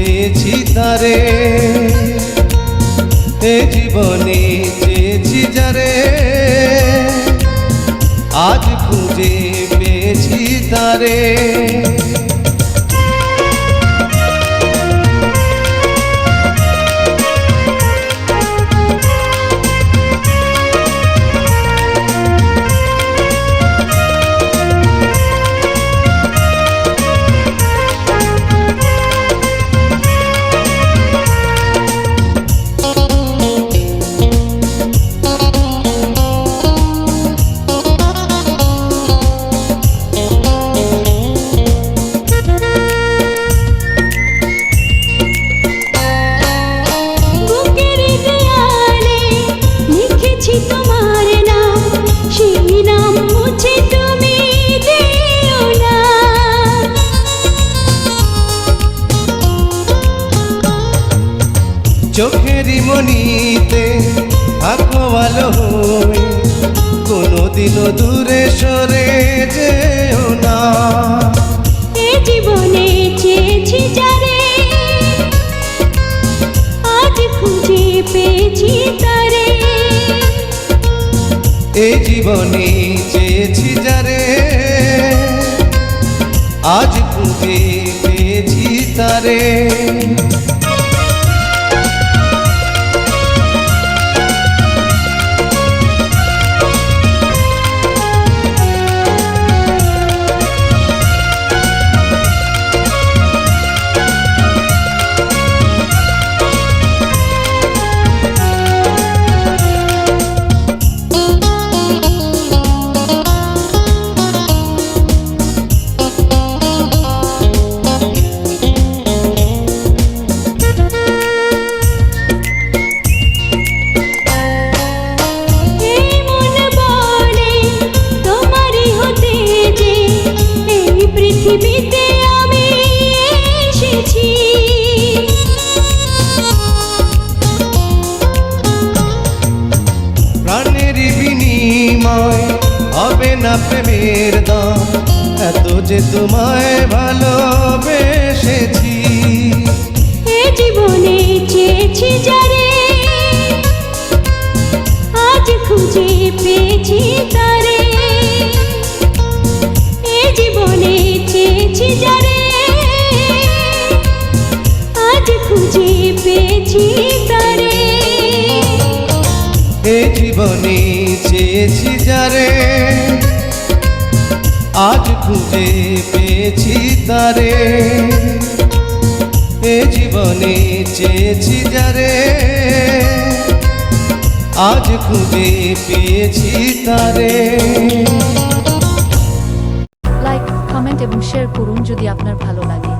পেয়েছি তারে, এ জীবনে চেয়েছি যারে, আজ খুঁজে পেয়েছি তারে। চোখেরই মনিতে থাকো ভালো হয়ে, কোনোদিনও দূরে সরে যেও না। এ জীবনে চেয়েছি যারে, আজ খুঁজে পেয়েছি তারে। এ জীবনে চেয়েছি যারে, আজ খুঁজে পেয়েছি তারে। পৃথিবীতে আমি এসেছি, প্রাণের বিনিময় হবে না প্রেমের দাম, এত যে তোমায় ভালোবেসেছি। এ জীবনে চেয়েছি যারে, আজ খুঁজে পেয়েছি তারে। এ জীবনে চেয়েছি যারে, আজ খুঁজে পেয়েছি তারে। এ জীবনে চেয়েছি যারে, আজ খুঁজে পেয়েছি তারে। এ জীবনে চেয়েছি যারে, আজ খুঁজে পেয়েছি তারে। লাইক, কমেন্ট এবং শেয়ার করুন যদি আপনার ভালো লাগে।